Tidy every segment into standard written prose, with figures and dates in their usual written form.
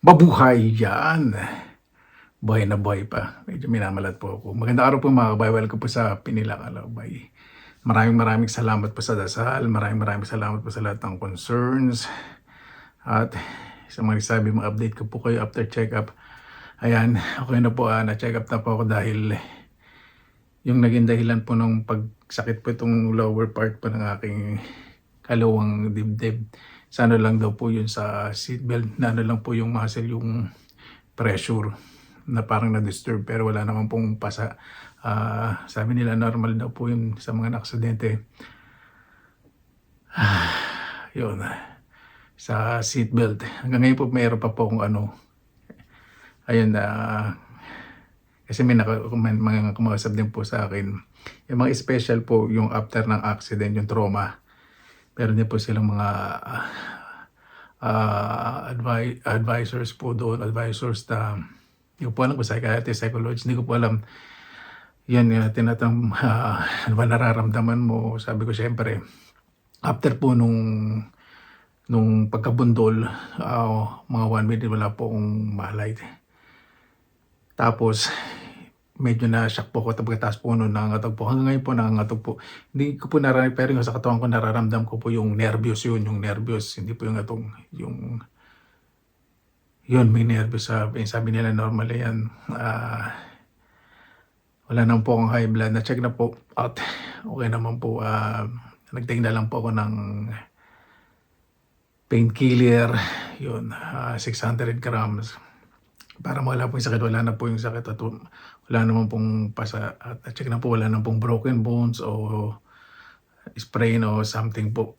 Mabuhay yan. Buhay na buhay pa. Medyo minamalat po ako. Magandang araw po mga kabay. Welcome po sa Pinilang Alabay. Maraming salamat po sa dasal. Maraming salamat po sa lahat ng concerns. At sa mga sabi, mga update ko po kayo after check-up. Ayan, okay na po. Na-check up na po ako dahil yung naging dahilan po ng pagsakit po itong lower part po ng aking kalawang dibdib. Sana lang daw po yun sa seatbelt na lang po yung muscle, yung pressure na parang na-disturb pero wala naman pong pasa. Sabi nila normal daw po yun sa mga nakaksidente. Yun. Sa seatbelt. Hanggang ngayon po mayroon pa po kung ano. Ayun kasi may mga kumausap din po sa akin. Yung mga special po yung after ng accident, yung trauma. Meron din po silang mga advisors po doon, advisors na hindi ko po alam kung psychiatrist, psychologist, hindi ko po alam. Yan, tinatanong ano ba nararamdaman mo? Sabi ko syempre, after po nung pagkabundol, mga 1 minute wala po akong malay. Tapos, medyo na-shock po ako pagkatapos po noon nangangatog po. Hanggang ngayon po nangangatog po. Hindi ko po nararamdaman, pero sa katawan ko nararamdam ko po yung nervyos yun, yung nervyos. Hindi po yung atong, yun, may nervyos. Sabi nila normal yan. Wala naman po akong high blood. Na-check na po at okay naman po. Nagting na lang po ako ng painkiller. Yun, 600 grams. Para wala po yung sakit, wala na po yung sakit at wala naman pong pasa at check na po, wala naman pong broken bones o sprain o something po.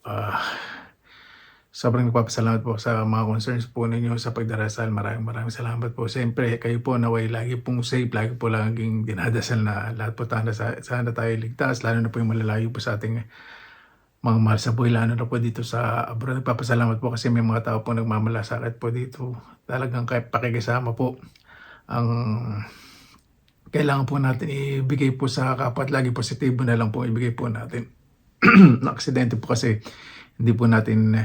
Sobrang nagpapasalamat po sa mga concerns po ninyo sa pagdarasal. Maraming salamat po. Siyempre, kayo po naway lagi pong safe, lagi po laging dinadasal na lahat po sana tayo ligtas, lalo na po yung malalayo po sa ating mga mahal sa buhay, lalo na po dito sa abroad. Nagpapasalamat po kasi may mga tao po nagmamalasakit po dito. Talagang pakikisama po ang kailangan po natin ibigay po sa kapwa at lagi positibo na lang po ibigay po natin. Na-aksidente po kasi hindi po natin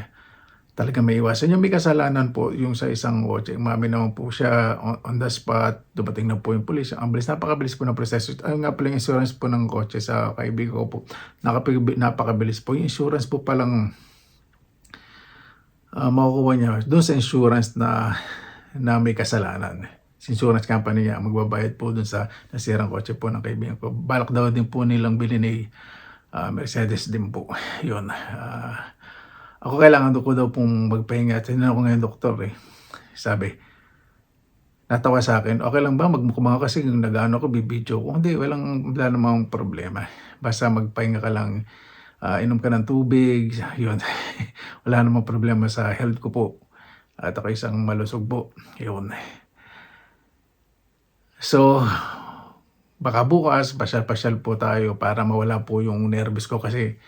talaga may iwasan. Yung may kasalanan po, yung sa isang kotse, mami naman po siya on the spot, dumating na po yung pulis. Ang bilis, napakabilis po ng proseso. Ayun nga pala yung insurance po ng kotse sa kaibigan ko po. Napakabilis po. Yung insurance po palang makukuha niya doon sa insurance na may kasalanan. Insurance company niya magbabayad po doon sa nasirang kotse po ng kaibigan ko. Balak daw din po nilang bilhin ni Mercedes din po. Yun. Ako kailangan ko daw pong magpahinga. Tinanong ko ngayon doktor Sabi, natawa sa akin, okay lang ba magmukha kasi yung nag-ano ko, bibidyo ko. Hindi, wala namang problema. Basta magpahinga ka lang, inom ka ng tubig, yun. Wala namang problema sa health ko po. At ako isang malusog po. Yun. So, baka bukas, pasyal-pasyal po tayo para mawala po yung nervous ko kasi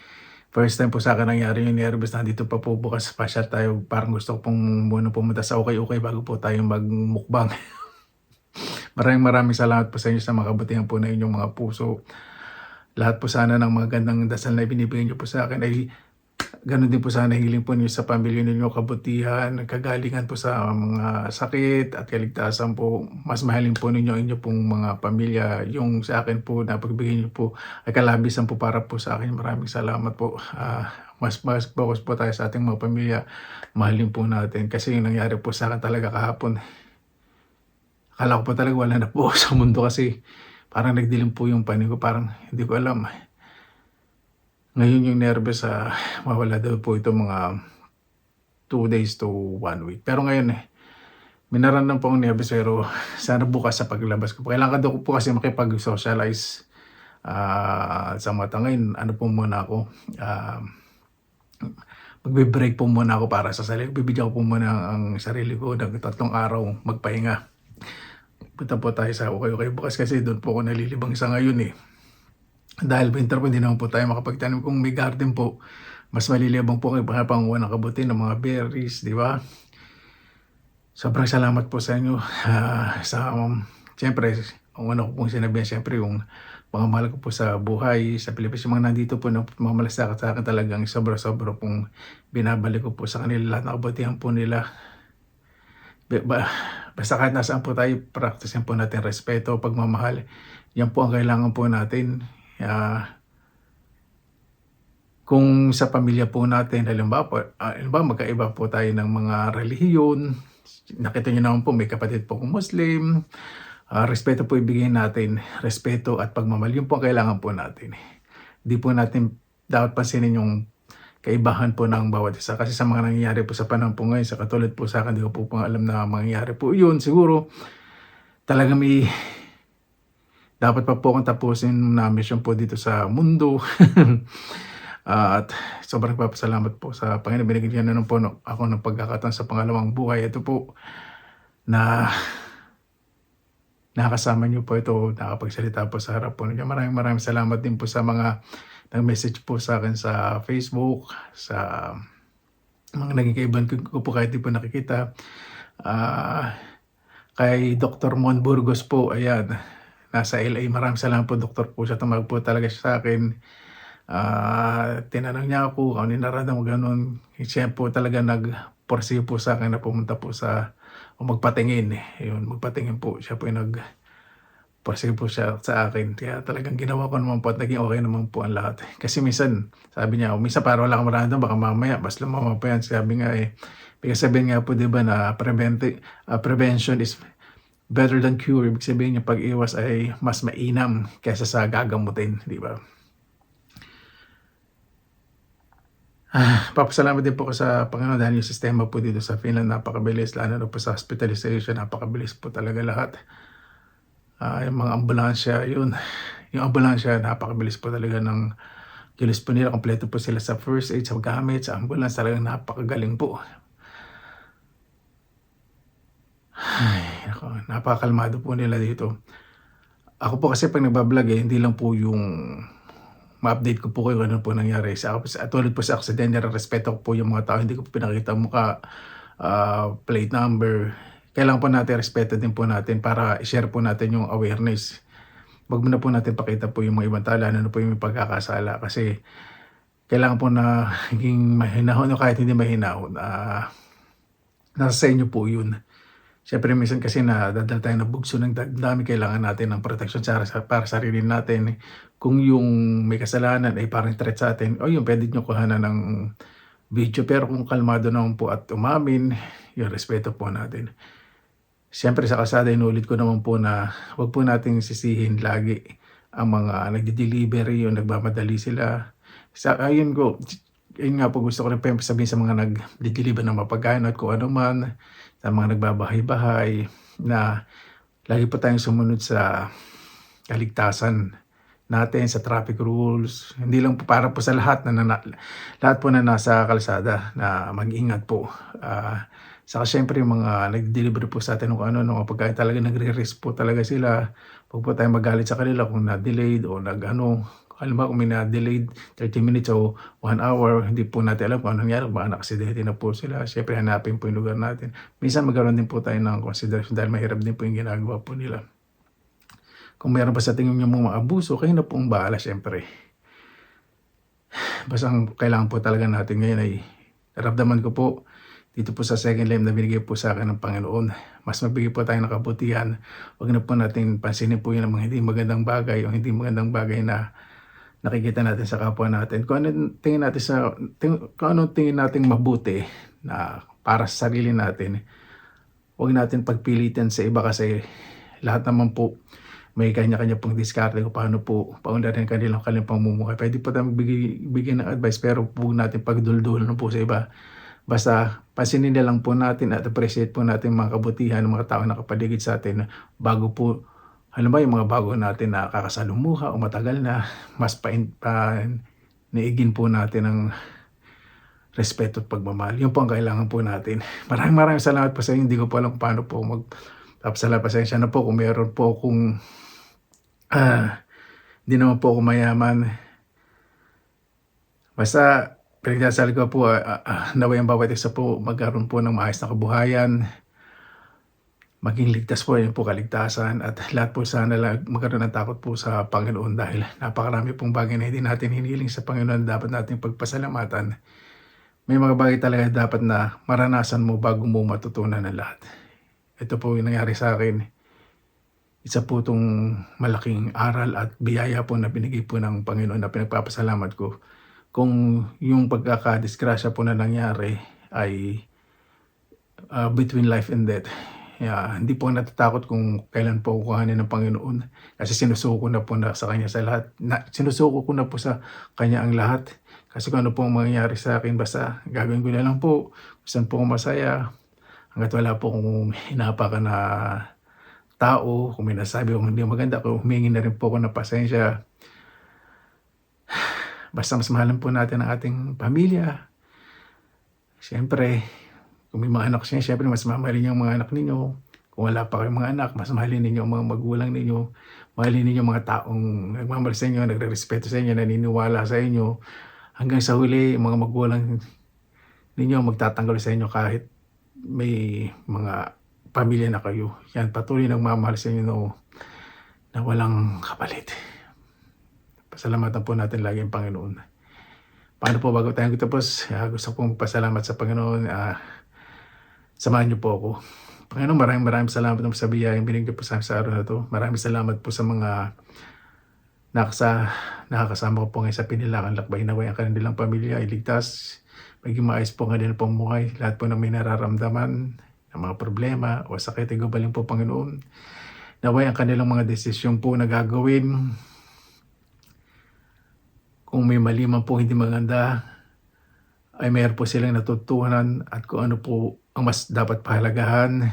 first time po sa akin nangyari yung nervous. Nandito pa po bukas, pasyal tayo. Parang gusto ko pong muna pumunta sa okay bago po tayo magmukbang. Maraming salamat po sa inyo sa mga kabutihan po na inyong mga puso. Lahat po sana ng mga gandang dasal na binibigay niyo po sa akin ay ganun din po sana hiling po niyo sa pamilya ninyo, kabutihan, kagalingan po sa mga sakit at kaligtasan po. Mas mahalin po ninyo inyo pong mga pamilya. Yung sa akin po na pagbigay niyo po ay kalabisan po para po sa akin. Maraming salamat po. Mas focus po tayo sa ating mga pamilya. Mahalin po natin kasi yung nangyari po sa akin talaga kahapon. Akala ko po talaga wala na po sa mundo kasi parang nagdilim po yung panig ko. Parang hindi ko alam. Ngayon yung nervous, mawala daw po ito mga 2 days to 1 week. Pero ngayon minaramdam po ang nervous pero sana bukas sa paglabas ko. Kailangan daw po kasi makipag-socialize sa mata. Ngayon, ano po muna ako, magbe-break po muna ako para sa sarili. Bibigyan ko po muna ang sarili ko ng 3 araw magpahinga. Punta po tayo sa okay bukas kasi doon po ako nalilibang sa ngayon Dahil winter po, hindi naman po tayo makapagtanim. Kung may garden po, mas malilibang po kayo panguha ng kabuti ng mga berries, di ba? Sobrang salamat po sa inyo. Siyempre, kung ano ko pong sinabihan, siyempre yung mga mahal ko po sa buhay, sa Pilipinas, yung mga nandito po na mamalasakit sa akin talagang sobra pong binabalik ko po sa kanila lahat ng kabutihan po nila. ba basta kahit nasaan po tayo praktisin po natin respeto, pagmamahal. Yan po ang kailangan po natin. Kung sa pamilya po natin halimbawa magkaiba po tayo ng mga relihiyon, nakita niyo naman po may kapatid po akong Muslim, respeto po ibigay natin, respeto at pagmamahal, yun po ang kailangan po natin. Di po natin dapat pansinin yung kaibahan po ng bawat isa kasi sa mga nangyayari po sa panahon po ngayon, sa katulad po sa'kin, di ko po alam na mangyayari po yun. Siguro talagang may dapat pa po akong tapusin na mission po dito sa mundo. At sobrang nagpapasalamat po sa Panginoon, binigyan niya po ako ng pagkakataon sa pangalawang buhay. Ito po na nakakasama niyo po ito, nakapagsalita po sa harap po ninyo. Maraming salamat din po sa mga nag-message po sa akin sa Facebook, sa mga naging kaibigan ko po kahit di po nakikita. Kay Dr. Mon Burgos po, ayan, nasa LA. Maraming salamat po, Doktor po siya. Tumawag po talaga siya sa akin. Tinanong niya ako kung ano yung nararamdaman, ganun. Siya po talaga nag-pursue po sa akin na pumunta po sa o magpatingin. Yun, magpatingin po. Siya po yung nag-pursue po siya sa akin. Kaya talagang ginawa ko naman po at naging okay naman po ang lahat. Kasi minsan, sabi niya, minsan para wala kang maramdaman, baka mamaya, mas lumama pa yan. Sabi nga because sabihin nga po, di ba, na prevention is better than cure. Ibig sabihin niya, pag-iwas ay mas mainam kaysa sa gagamutin, di ba? Papasalamat din po ako sa Panginoon dahil yung sistema po dito sa Finland napakabilis, lalo na po sa hospitalization, napakabilis po talaga lahat. Yung mga ambulansya, yung ambulansya, napakabilis po talaga ng kilos po nila. Kompleto po sila sa first aid, sa gamit, sa ambulance, talagang napakagaling po. Ay, napakalmado po nila dito. Ako po kasi pag nagbablog hindi lang po yung ma-update ko po kayo kung ano po nangyari. Tulad po sa aksidente, respeto ko po yung mga tao, hindi ko po pinakita mukha, plate number. Kailangan po natin, respeto din po natin para i-share po natin yung awareness. Wag muna po natin pakita po yung mga ibang tao, ano po yung pagkakasala. Kasi kailangan po na hinging mahinahon o kahit hindi mahinahon, nasa sa inyo po yun. Siyempre minsan kasi nadadala tayo ng bugso ng dami, kailangan natin ng protection para sa sarili natin. Kung yung may kasalanan ay parang threat sa atin, yun pwede nyo kuhanan ng video. Pero kung kalmado naman po at umamin, yung respeto po natin. Siyempre sa kalsada, inulit ko naman po na wag po nating sisihin lagi ang mga nagde-delivery, yung nagmamadali sila. Ayun nga po gusto ko rin sabihin sa mga nag-deliver ng mapagkain at kung ano man, sa mga nagbabahay-bahay, na lagi po tayong sumunod sa kaligtasan natin, sa traffic rules. Hindi lang po para po sa lahat lahat po na nasa kalsada na mag-ingat po. Saka syempre yung mga nag-deliver po sa atin kung ano, ng pagkain, talaga nagre-risk po talaga sila. Huwag po tayong magalit sa kanila kung na-delayed o alam mo kung may na-delayed 30 minutes o 1 hour, hindi po natin alam kung anong nangyari, baka na-aksidente na po sila. Siyempre hanapin po yung lugar natin. Minsan magkaroon din po tayo ng consideration dahil mahirap din po yung ginagawa po nila. Kung mayroon pa sa tingin nyo mga abuso, kayo na po ang bahala siyempre. Basta ang kailangan po talaga natin ngayon ay naramdaman ko po dito po sa second life na binigay po sa akin ng Panginoon. Mas mabigay po tayo ng kabutihan. Huwag na po natin pansinin po yun ang mga hindi magandang bagay o hindi magandang bagay na nakikita natin sa kapwa natin. Kung anong tingin natin mabuti na para sa sarili natin, huwag natin pagpilitan sa iba kasi lahat naman po may kanya-kanya pong diskarte kung paano po paunlarin kanilang pamumuhay. Pwede po tayo bigyan ng advice pero huwag natin pagduldulan po sa iba. Basta pansinin na lang po natin at appreciate po natin mga kabutihan ng mga tao na nakapaligid sa atin bago po, alam ba yung mga bago natin na kakasalumuha o matagal na, mas naigin po natin ng respeto at pagmamahal. Yun po ang kailangan po natin. Maraming salamat po sa inyo. Hindi ko po alam kung paano po magpapasalamat. Pasensya na po kung meron po akong hindi naman po ako mayaman. Basta pinagdasal ko po naway ang bawat isa po magkaroon po ng maayos na kabuhayan, maging ligtas po, yun po kaligtasan, at lahat po sana magkaroon ng takot po sa Panginoon dahil napakarami pong bagay na hindi natin hinihiling sa Panginoon dapat natin pagpasalamatan. May mga bagay talaga dapat na maranasan mo bago mo matutunan ng lahat. ito po yung nangyari sa akin. Isa po 'tong malaking aral at biyaya po na binigay po ng Panginoon na pinagpapasalamat ko. Kung yung pagkakadisgrasya po na nangyari ay, between life and death, hindi po ako natatakot kung kailan po ako kuhanin ng Panginoon. Kasi sinusuko ko na po sa kanya sa lahat, sinusuko ko na po sa kanya ang lahat. Kasi kung ano po ang mangyayari sa akin basta gagawin ko na lang po kung saan po ako masaya, hangga't wala po akong hinahapakan na tao, kung may nasabi akong hindi maganda, kung humingi na rin po ako ng pasensya. Basta mas mahalin po natin ang ating pamilya. Siyempre, kung may mga anak siyempre mas mamahalin niyo ang mga anak ninyo. Kung wala pa kayong mga anak, mas mahalin ninyo ang mga magulang ninyo. Mahalin ninyo ang mga taong nagmamahal sa inyo, nagrerespeto sa inyo, naniniwala sa inyo. Hanggang sa huli, mga magulang ninyo magtatanggol sa inyo kahit may mga pamilya na kayo. Yan, patuloy nagmamahal sa inyo na walang kapalit. Pasalamatan po natin lagi ang Panginoon. Paano po bago tayo tapos, gusto kong pasalamat sa Panginoon. Samahan niyo po ako. Panginoon, maraming salamat po sa biyayang binigay po sa amin sa araw na to. Maraming salamat po sa mga nakakasama ko po ngayon sa pinilakan lakbay. Naway ang kanilang pamilya ay ligtas. Maging maayos po ang kanilang pamumuhay. Lahat po na may nararamdaman, ng mga problema o sakit ay gubaling po, Panginoon. Naway ang kanilang mga desisyon po na gagawin, kung may mali man po hindi maganda, ay mayroon po silang natutunan at kung ano po ang mas dapat pahalagahan.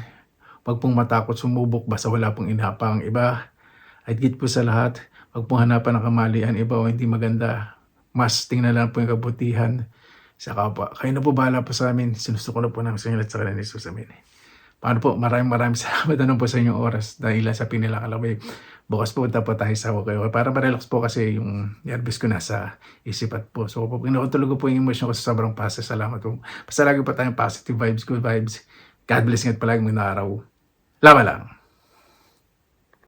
Huwag pong matakot sumubok basta wala pong inahapang iba. At higit po sa lahat, huwag pong hanapan ng kamalian iba o hindi maganda. Mas tingnan lang po yung kabutihan sa kapwa. Kayo na po bahala po sa amin. Sinusuko na po namin sa inyo at sa kanila ni Jesus. Amen. Paano po? Maraming salamat na po sa inyong oras dahil sa pinilakalabay. Bukas po punta po tayo sa kayo. Para ma-relax po kasi yung nervous ko nasa isip at puso ko. Pinakatulog po yung emosyon ko sa sobrang salamat po. Basta lagi po tayong positive vibes, good vibes. God bless nga't palagi mong araw. Lama lang.